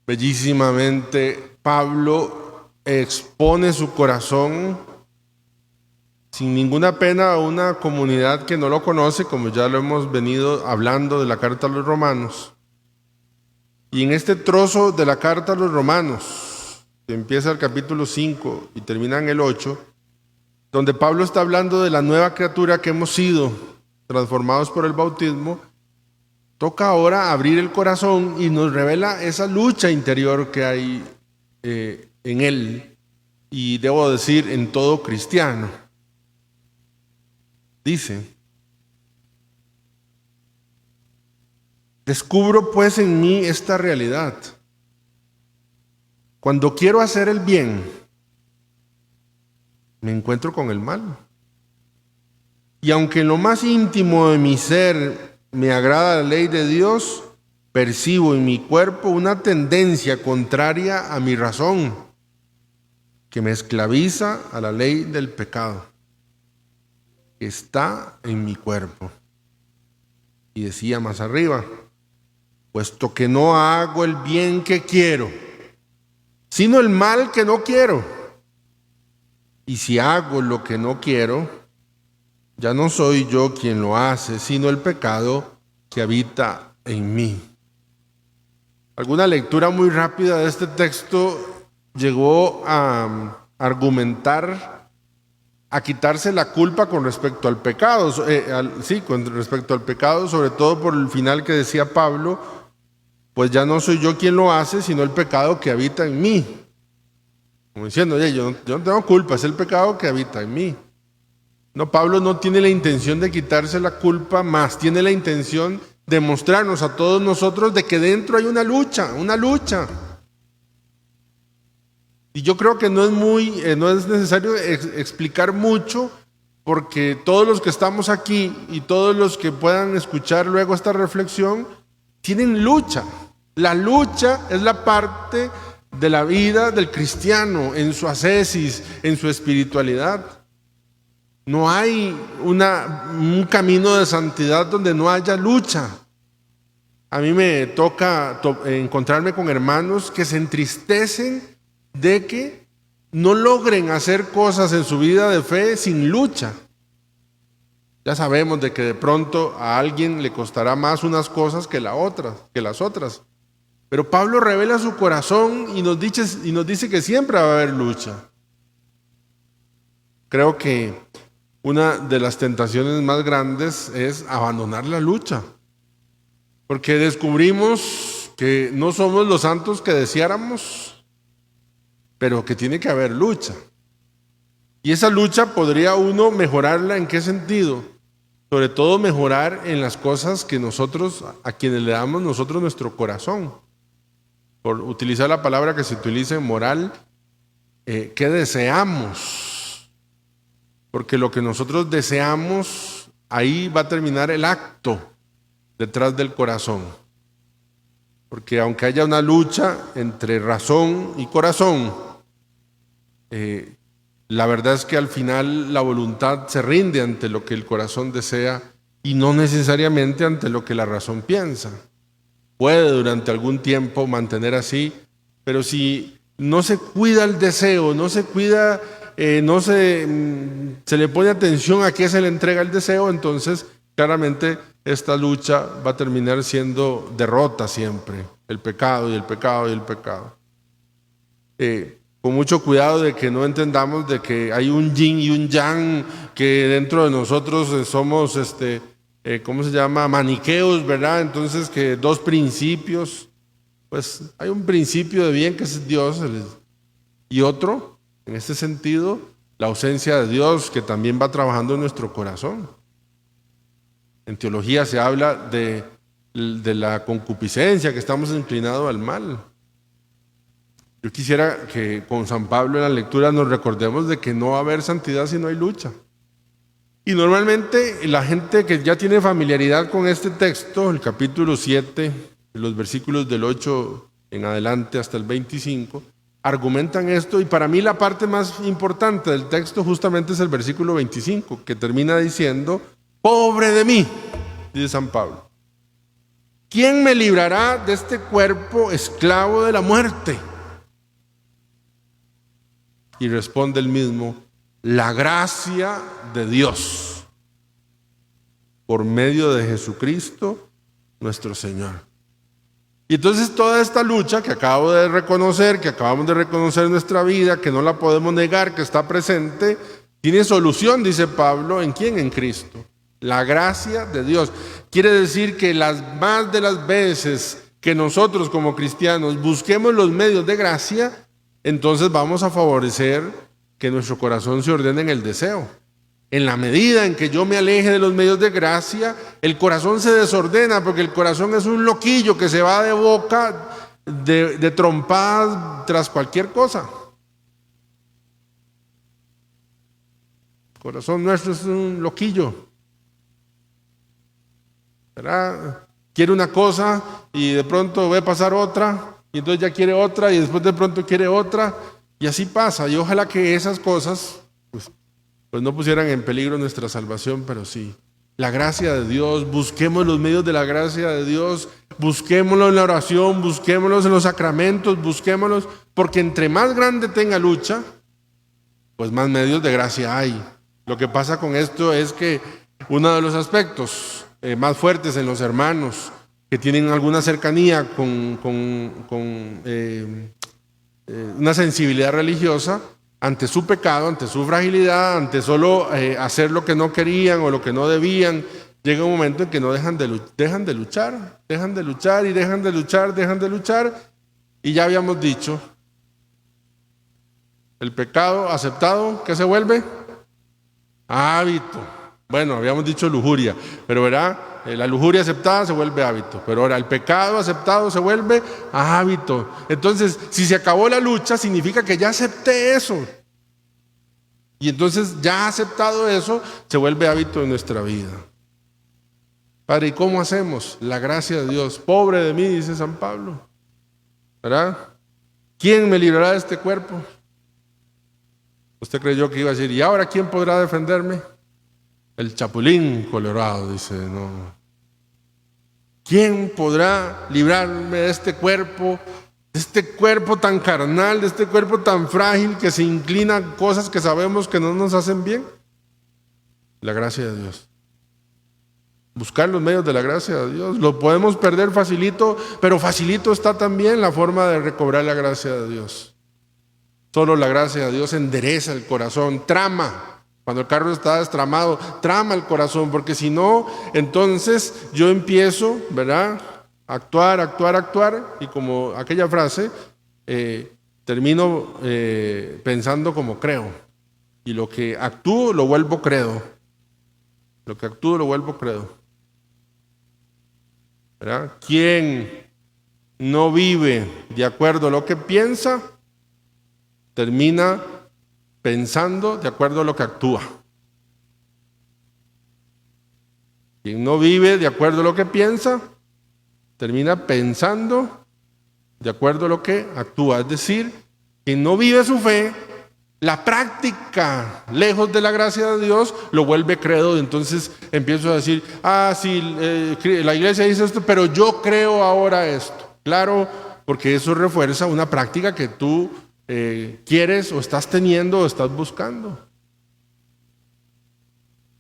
bellísimamente Pablo expone su corazón sin ninguna pena a una comunidad que no lo conoce, como ya lo hemos venido hablando de la carta a los romanos. Y en este trozo de la carta a los romanos, que empieza el capítulo 5 y termina en el 8, donde Pablo está hablando de la nueva criatura que hemos sido, transformados por el bautismo, toca ahora abrir el corazón y nos revela esa lucha interior que hay en él, y debo decir en todo cristiano. Dice: descubro pues en mí esta realidad. Cuando quiero hacer el bien, me encuentro con el mal. Y aunque en lo más íntimo de mi ser me agrada la ley de Dios, percibo en mi cuerpo una tendencia contraria a mi razón, que me esclaviza a la ley del pecado, que está en mi cuerpo. Y decía más arriba: puesto que no hago el bien que quiero, sino el mal que no quiero. Y si hago lo que no quiero, ya no soy yo quien lo hace, sino el pecado que habita en mí. Alguna lectura muy rápida de este texto llegó a argumentar, a quitarse la culpa con respecto al pecado, con respecto al pecado, sobre todo por el final que decía Pablo: pues ya no soy yo quien lo hace, sino el pecado que habita en mí. Como diciendo: oye, yo no tengo culpa, es el pecado que habita en mí. No, Pablo no tiene la intención de quitarse la culpa, más tiene la intención de mostrarnos a todos nosotros de que dentro hay una lucha. Y yo creo que no es necesario explicar mucho, porque todos los que estamos aquí y todos los que puedan escuchar luego esta reflexión tienen lucha. La lucha es la parte de la vida del cristiano, en su ascesis, en su espiritualidad. No hay un camino de santidad donde no haya lucha. A mí me toca encontrarme con hermanos que se entristecen de que no logren hacer cosas en su vida de fe sin lucha. Ya sabemos de que de pronto a alguien le costará más unas cosas que las otras. Pero Pablo revela su corazón y nos dice que siempre va a haber lucha. Creo que una de las tentaciones más grandes es abandonar la lucha, porque descubrimos que no somos los santos que deseáramos, pero que tiene que haber lucha. Y esa lucha podría uno mejorarla. ¿En qué sentido? Sobre todo mejorar en las cosas que a quienes le damos nosotros nuestro corazón. Por utilizar la palabra que se utiliza en moral, ¿qué deseamos? Porque lo que nosotros deseamos, ahí va a terminar el acto detrás del corazón. Porque aunque haya una lucha entre razón y corazón, la verdad es que al final la voluntad se rinde ante lo que el corazón desea y no necesariamente ante lo que la razón piensa. Puede durante algún tiempo mantener así, pero si no se cuida el deseo, no se cuida, se le pone atención a qué se le entrega el deseo, entonces claramente esta lucha va a terminar siendo derrota siempre. El pecado y el pecado y el pecado. Con mucho cuidado de que no entendamos de que hay un yin y un yang, que dentro de nosotros somos maniqueos, ¿verdad? Entonces, que dos principios, pues hay un principio de bien que es Dios, y otro, en este sentido, la ausencia de Dios, que también va trabajando en nuestro corazón. En teología se habla de la concupiscencia, que estamos inclinados al mal. Yo quisiera que con San Pablo en la lectura nos recordemos de que no va a haber santidad si no hay lucha. Y normalmente la gente que ya tiene familiaridad con este texto, el capítulo 7, los versículos del 8 en adelante hasta el 25, argumentan esto, y para mí la parte más importante del texto justamente es el versículo 25, que termina diciendo: pobre de mí, dice San Pablo. ¿quién me librará de este cuerpo esclavo de la muerte? Y responde el mismo: la gracia de Dios, por medio de Jesucristo nuestro Señor. Y entonces toda esta lucha que acabamos de reconocer en nuestra vida, que no la podemos negar, que está presente, tiene solución, dice Pablo, ¿en quién? En Cristo. La gracia de Dios. Quiere decir que más de las veces que nosotros como cristianos busquemos los medios de gracia, entonces vamos a favorecer que nuestro corazón se ordene en el deseo. En la medida en que yo me aleje de los medios de gracia, el corazón se desordena, porque el corazón es un loquillo que se va de boca, de trompadas tras cualquier cosa. El corazón nuestro es un loquillo, ¿verdad? Quiere una cosa y de pronto ve pasar otra, y entonces ya quiere otra, y después de pronto quiere otra, y así pasa. Y ojalá que esas cosas pues no pusieran en peligro nuestra salvación, pero sí, la gracia de Dios. Busquemos los medios de la gracia de Dios, busquémoslo en la oración, busquémoslos en los sacramentos, busquémoslos, porque entre más grande tenga lucha, pues más medios de gracia hay. Lo que pasa con esto es que uno de los aspectos más fuertes en los hermanos que tienen alguna cercanía con una sensibilidad religiosa, ante su pecado, ante su fragilidad, ante solo hacer lo que no querían o lo que no debían, llega un momento en que no dejan de luchar, y ya habíamos dicho, el pecado aceptado, ¿qué se vuelve? Hábito. Bueno, habíamos dicho lujuria, pero ¿verdad? La lujuria aceptada se vuelve hábito, pero ahora el pecado aceptado se vuelve hábito. Entonces, si se acabó la lucha, significa que ya acepté eso. Y entonces, ya aceptado eso, se vuelve hábito en nuestra vida. Padre, ¿y cómo hacemos? La gracia de Dios. Pobre de mí, dice San Pablo, ¿verdad? ¿Quién me librará de este cuerpo? Usted creyó que iba a decir, ¿y ahora quién podrá defenderme? El chapulín colorado, dice, no. ¿Quién podrá librarme de este cuerpo tan carnal, de este cuerpo tan frágil que se inclina a cosas que sabemos que no nos hacen bien? La gracia de Dios. Buscar los medios de la gracia de Dios. Lo podemos perder facilito, pero facilito está también la forma de recobrar la gracia de Dios. Solo la gracia de Dios endereza el corazón, trama. Cuando el carro está destramado, trama el corazón, porque si no, entonces yo empiezo, ¿verdad? A actuar, y como aquella frase, termino pensando como creo. Y lo que actúo lo vuelvo credo. ¿Verdad? Quien no vive de acuerdo a lo que piensa, termina pensando de acuerdo a lo que actúa. Quien no vive de acuerdo a lo que piensa, termina pensando de acuerdo a lo que actúa. Es decir, quien no vive su fe, la práctica lejos de la gracia de Dios, lo vuelve credo. Y entonces empiezo a decir, sí, la iglesia dice esto, pero yo creo ahora esto. Claro, porque eso refuerza una práctica que tú quieres o estás teniendo o estás buscando.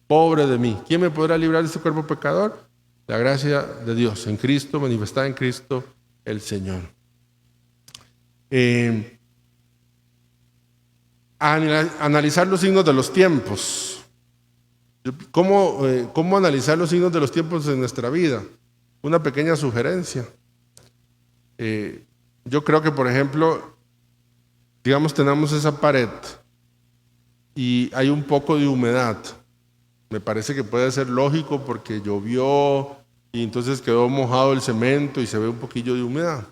Pobre de mí, ¿quién me podrá librar de este cuerpo pecador? La gracia de Dios en Cristo, manifestada en Cristo el Señor. Analizar los signos de los tiempos. ¿Cómo analizar los signos de los tiempos en nuestra vida? Una pequeña sugerencia. Yo creo que, por ejemplo, digamos, tenemos esa pared y hay un poco de humedad. Me parece que puede ser lógico porque llovió y entonces quedó mojado el cemento y se ve un poquillo de humedad.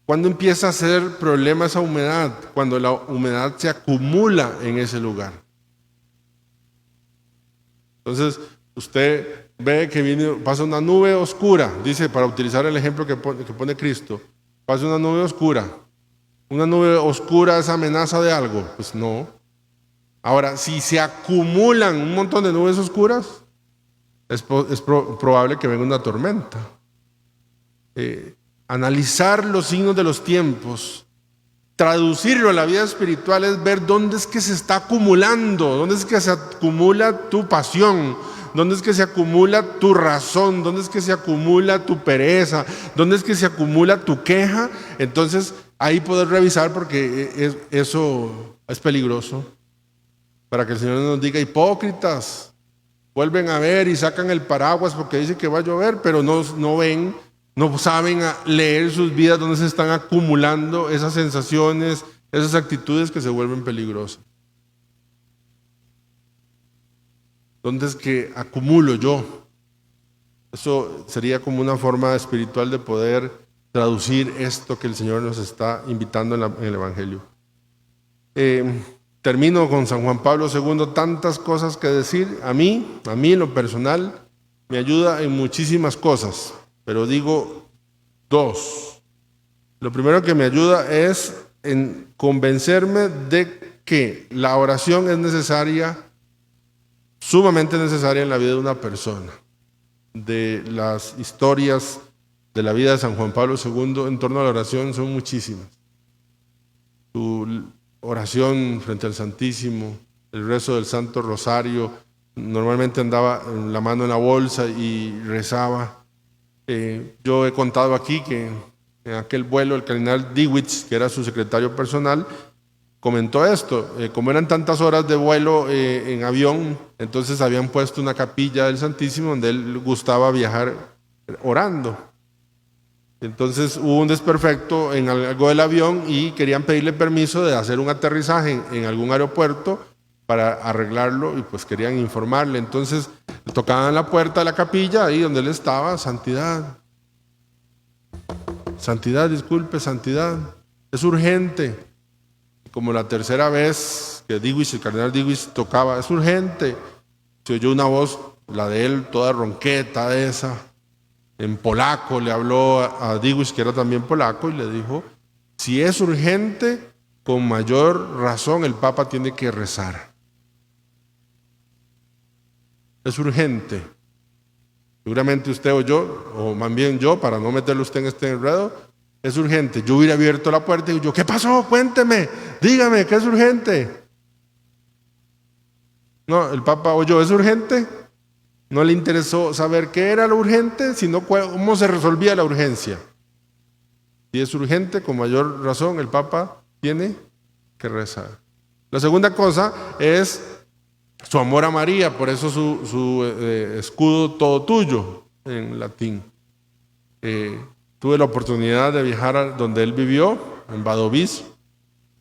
¿Cuándo empieza a ser problema esa humedad? Cuando la humedad se acumula en ese lugar. Entonces, usted ve que pasa una nube oscura, dice, para utilizar el ejemplo que pone Cristo, pasa una nube oscura. ¿Una nube oscura es amenaza de algo? Pues no. Ahora, si se acumulan un montón de nubes oscuras, es probable que venga una tormenta. analizar los signos de los tiempos, traducirlo a la vida espiritual es ver dónde es que se está acumulando, dónde es que se acumula tu pasión, dónde es que se acumula tu razón, dónde es que se acumula tu pereza, dónde es que se acumula tu queja. Entonces ahí poder revisar, porque eso es peligroso, para que el Señor nos diga: hipócritas, vuelven a ver y sacan el paraguas porque dice que va a llover, pero no ven, no saben leer sus vidas, donde se están acumulando esas sensaciones, esas actitudes que se vuelven peligrosas. ¿Dónde es que acumulo yo? Eso sería como una forma espiritual de poder traducir esto que el Señor nos está invitando en el Evangelio. Termino con San Juan Pablo II. Tantas cosas que decir. A mí en lo personal me ayuda en muchísimas cosas, pero digo dos. Lo primero que me ayuda es en convencerme de que la oración es necesaria, sumamente necesaria en la vida de una persona. De las historias de la vida de San Juan Pablo II en torno a la oración son muchísimas. Su oración frente al Santísimo, el rezo del Santo Rosario, normalmente andaba la mano en la bolsa y rezaba. Yo he contado aquí que en aquel vuelo el cardenal Diewitz, que era su secretario personal, comentó esto: como eran tantas horas de vuelo en avión, entonces habían puesto una capilla del Santísimo donde él gustaba viajar orando. Entonces hubo un desperfecto en algo del avión y querían pedirle permiso de hacer un aterrizaje en algún aeropuerto para arreglarlo, y pues querían informarle. Entonces le tocaban la puerta de la capilla, ahí donde él estaba: santidad, santidad, disculpe, santidad, es urgente. Como la tercera vez que el cardenal Diewitz tocaba: es urgente, se oyó una voz, la de él, toda ronqueta esa, en polaco. Le habló a Diewitz, que era también polaco, y le dijo: si es urgente, con mayor razón el Papa tiene que rezar. Es urgente. Seguramente usted o yo, o más bien yo, para no meterle usted en este enredo, es urgente. Yo hubiera abierto la puerta y yo: ¿qué pasó? Cuénteme, dígame, ¿qué es urgente? No, el Papa oyó: ¿es urgente? No le interesó saber qué era lo urgente, sino cómo se resolvía la urgencia. Si es urgente, con mayor razón el Papa tiene que rezar. La segunda cosa es su amor a María, por eso su escudo todo tuyo en latín. Tuve la oportunidad de viajar a donde él vivió, en Vadovis.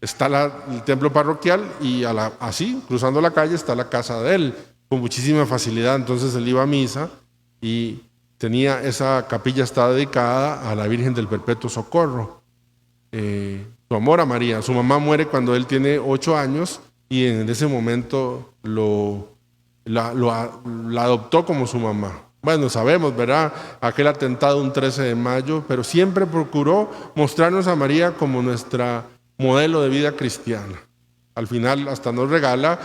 Está el templo parroquial y así, cruzando la calle, está la casa de él, con muchísima facilidad. Entonces él iba a misa y tenía esa capilla, está dedicada a la Virgen del Perpetuo Socorro. Su amor a María. Su mamá muere cuando él tiene 8 años y en ese momento la adoptó como su mamá. Bueno, sabemos, ¿verdad? Aquel atentado un 13 de mayo, pero siempre procuró mostrarnos a María como nuestra modelo de vida cristiana. Al final hasta nos regala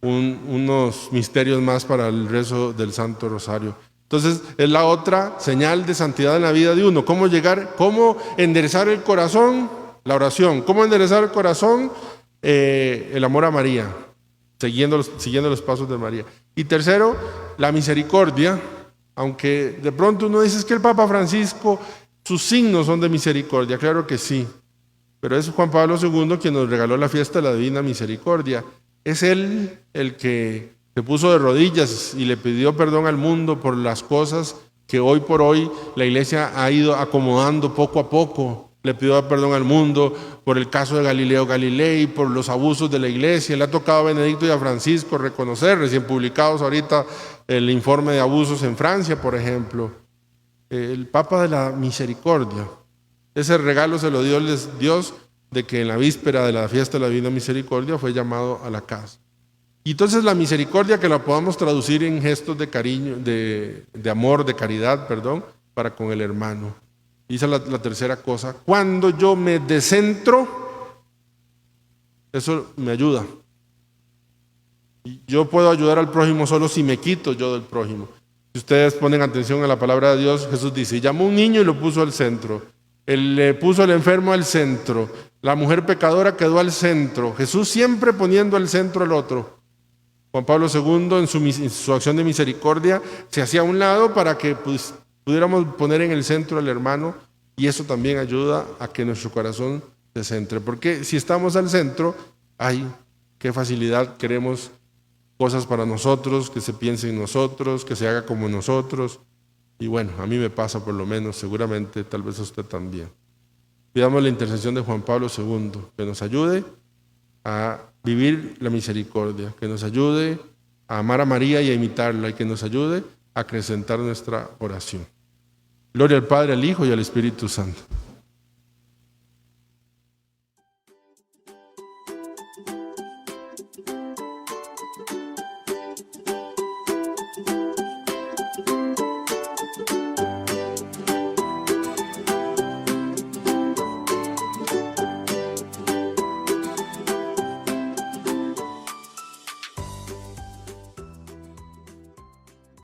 unos misterios más para el rezo del Santo Rosario. Entonces es la otra señal de santidad en la vida de uno. ¿Cómo llegar? ¿Cómo enderezar el corazón? La oración. ¿Cómo enderezar el corazón? El amor a María, siguiendo los pasos de María. Y tercero, la misericordia. Aunque de pronto uno dice: es que el Papa Francisco, sus signos son de misericordia. Claro que sí, pero es Juan Pablo II quien nos regaló la fiesta de la Divina Misericordia. Es él el que se puso de rodillas y le pidió perdón al mundo por las cosas que hoy por hoy la Iglesia ha ido acomodando poco a poco. Le pidió perdón al mundo por el caso de Galileo Galilei, por los abusos de la Iglesia. Le ha tocado a Benedicto y a Francisco reconocer, recién publicados ahorita, el informe de abusos en Francia, por ejemplo. El Papa de la Misericordia. Ese regalo se lo dio Dios, de que en la víspera de la fiesta de la Divina Misericordia fue llamado a la casa. Y entonces la misericordia, que la podamos traducir en gestos de cariño, de amor, de caridad, para con el hermano. Y esa es la tercera cosa. Cuando yo me descentro, eso me ayuda. Y yo puedo ayudar al prójimo solo si me quito yo del prójimo. Si ustedes ponen atención a la palabra de Dios, Jesús dice, llamó a un niño y lo puso al centro. Él le puso al enfermo al centro. La mujer pecadora quedó al centro. Jesús siempre poniendo al centro al otro. Juan Pablo II en su acción de misericordia se hacía a un lado para que pudiéramos poner en el centro al hermano, y eso también ayuda a que nuestro corazón se centre. Porque si estamos al centro, ¡ay, qué facilidad! Queremos cosas para nosotros, que se piense en nosotros, que se haga como nosotros. Y bueno, a mí me pasa por lo menos, seguramente tal vez a usted también. Pidamos la intercesión de Juan Pablo II, que nos ayude a vivir la misericordia, que nos ayude a amar a María y a imitarla, y que nos ayude a acrecentar nuestra oración. Gloria al Padre, al Hijo y al Espíritu Santo.